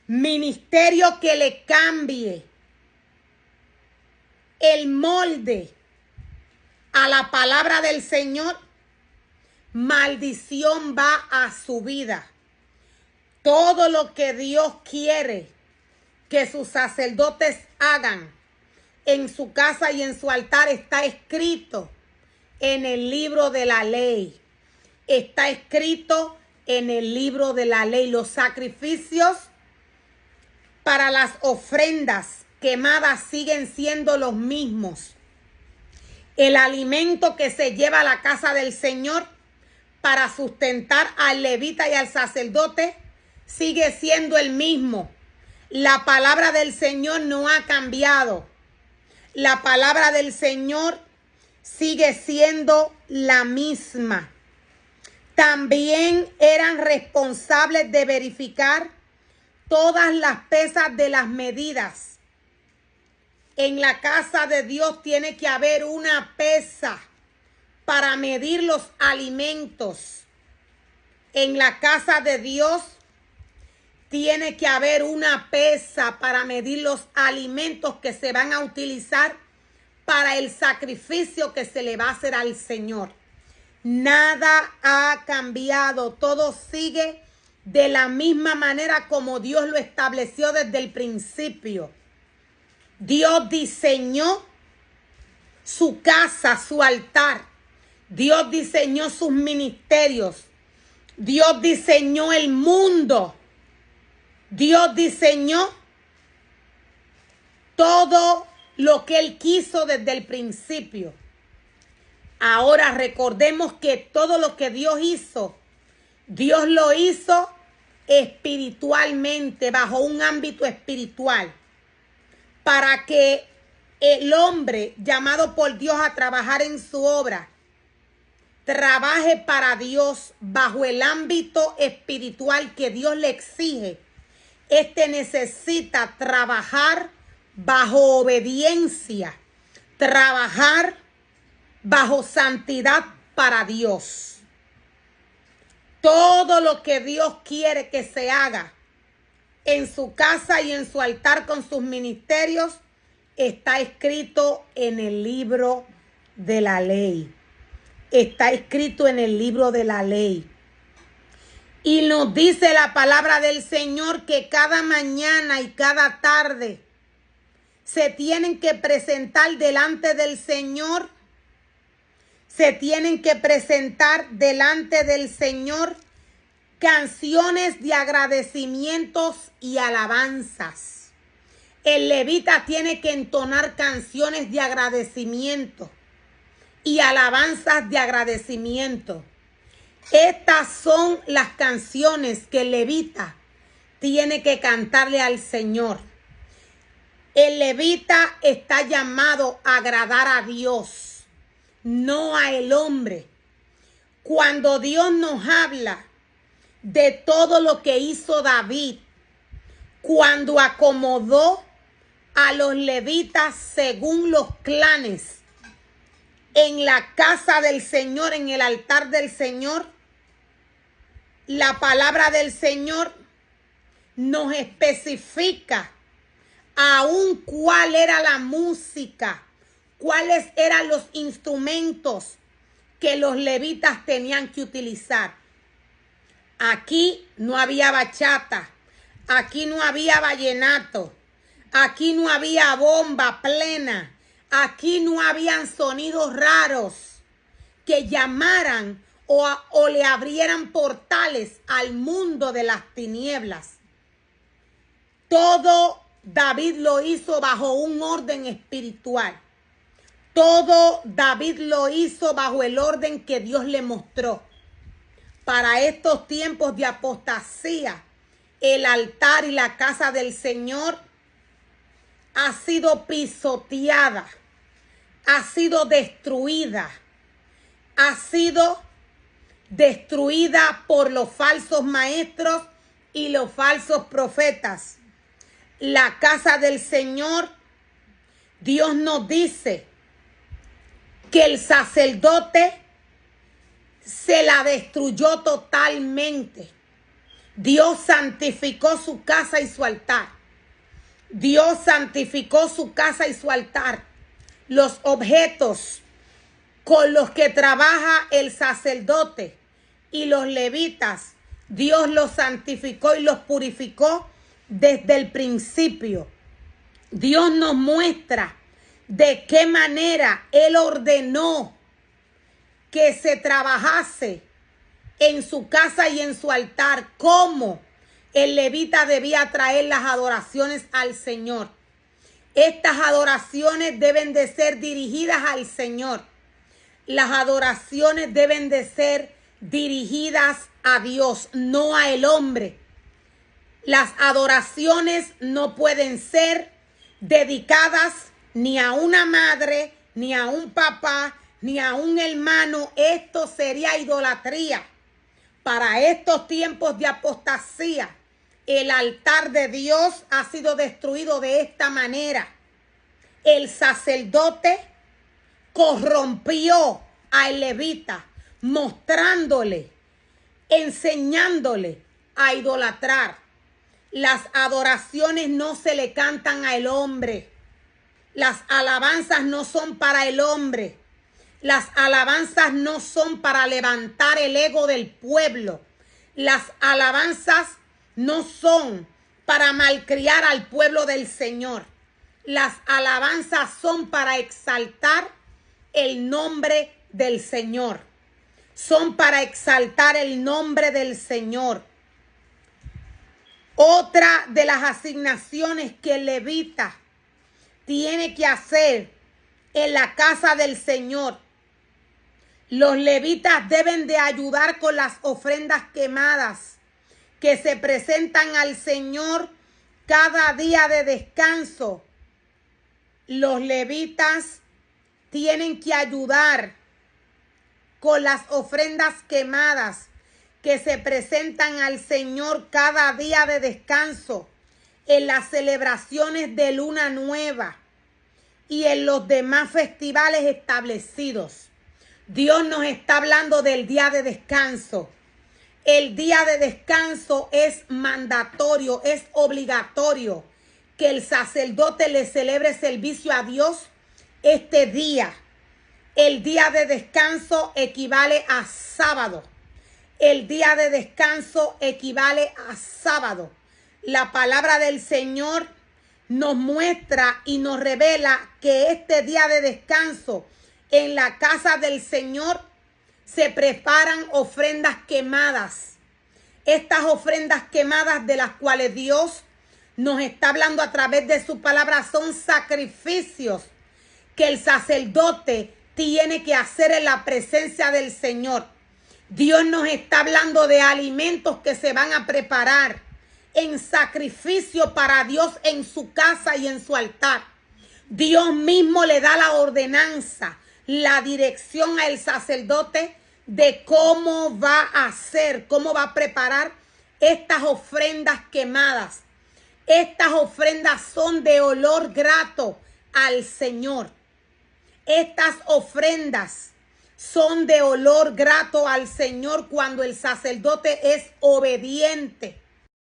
ministerio que le cambie el molde a la palabra del Señor, maldición va a su vida. Todo lo que Dios quiere que sus sacerdotes hagan en su casa y en su altar está escrito en el libro de la ley. Está escrito en el libro de la ley. Los sacrificios para las ofrendas quemadas siguen siendo los mismos. El alimento que se lleva a la casa del Señor para sustentar al levita y al sacerdote sigue siendo el mismo. La palabra del Señor no ha cambiado. La palabra del Señor sigue siendo la misma. También eran responsables de verificar todas las pesas de las medidas. En la casa de Dios tiene que haber una pesa para medir los alimentos. En la casa de Dios tiene que haber una pesa para medir los alimentos que se van a utilizar para el sacrificio que se le va a hacer al Señor. Nada ha cambiado, todo sigue de la misma manera como Dios lo estableció desde el principio. Dios diseñó su casa, su altar. Dios diseñó sus ministerios. Dios diseñó el mundo. Dios diseñó todo lo que Él quiso desde el principio. Ahora recordemos que todo lo que Dios hizo, Dios lo hizo espiritualmente, bajo un ámbito espiritual, para que el hombre llamado por Dios a trabajar en su obra, trabaje para Dios bajo el ámbito espiritual que Dios le exige. Este necesita trabajar bajo obediencia, trabajar bajo santidad para Dios. Todo lo que Dios quiere que se haga en su casa y en su altar con sus ministerios está escrito en el libro de la ley. Está escrito en el libro de la ley. Y nos dice la palabra del Señor que cada mañana y cada tarde se tienen que presentar delante del Señor. Se tienen que presentar delante del Señor canciones de agradecimientos y alabanzas. El levita tiene que entonar canciones de agradecimiento y alabanzas de agradecimiento. Estas son las canciones que el levita tiene que cantarle al Señor. El levita está llamado a agradar a Dios, no a el hombre. Cuando Dios nos habla de todo lo que hizo David, cuando acomodó a los levitas según los clanes en la casa del Señor, en el altar del Señor, la palabra del Señor nos especifica aún cuál era la música, cuáles eran los instrumentos que los levitas tenían que utilizar. Aquí no había bachata, aquí no había vallenato, aquí no había bomba plena, aquí no habían sonidos raros que llamaran o le abrieran portales al mundo de las tinieblas. Todo David lo hizo bajo un orden espiritual. Todo David lo hizo bajo el orden que Dios le mostró. Para estos tiempos de apostasía, el altar y la casa del Señor ha sido pisoteada, ha sido destruida, ha sido destruida por los falsos maestros y los falsos profetas. La casa del Señor, Dios nos dice que el sacerdote se la destruyó totalmente. Dios santificó su casa y su altar. Dios santificó su casa y su altar. Los objetos con los que trabaja el sacerdote y los levitas, Dios los santificó y los purificó desde el principio. Dios nos muestra de qué manera Él ordenó que se trabajase en su casa y en su altar, cómo el levita debía traer las adoraciones al Señor. Estas adoraciones deben de ser dirigidas al Señor. Las adoraciones deben de ser dirigidas a Dios, no a el hombre. Las adoraciones no pueden ser dedicadas ni a una madre, ni a un papá, ni a un hermano. Esto sería idolatría. Para estos tiempos de apostasía, el altar de Dios ha sido destruido de esta manera. El sacerdote corrompió al levita, mostrándole, enseñándole a idolatrar. Las adoraciones no se le cantan al hombre. Las alabanzas no son para el hombre. Las alabanzas no son para levantar el ego del pueblo. Las alabanzas no son para malcriar al pueblo del Señor. Las alabanzas son para exaltar el nombre del Señor. Son para exaltar el nombre del Señor. Otra de las asignaciones que el levita tiene que hacer en la casa del Señor. Los levitas deben de ayudar con las ofrendas quemadas que se presentan al Señor cada día de descanso. Los levitas tienen que ayudar con las ofrendas quemadas que se presentan al Señor cada día de descanso, en las celebraciones de luna nueva y en los demás festivales establecidos. Dios nos está hablando del día de descanso. El día de descanso es mandatorio, es obligatorio que el sacerdote le celebre servicio a Dios este día. El día de descanso equivale a sábado. El día de descanso equivale a sábado. La palabra del Señor nos muestra y nos revela que este día de descanso en la casa del Señor se preparan ofrendas quemadas. Estas ofrendas quemadas de las cuales Dios nos está hablando a través de su palabra son sacrificios que el sacerdote tiene que hacer en la presencia del Señor. Dios nos está hablando de alimentos que se van a preparar en sacrificio para Dios en su casa y en su altar. Dios mismo le da la ordenanza, la dirección al sacerdote de cómo va a hacer, cómo va a preparar estas ofrendas quemadas. Estas ofrendas son de olor grato al Señor. Estas ofrendas son de olor grato al Señor cuando el sacerdote es obediente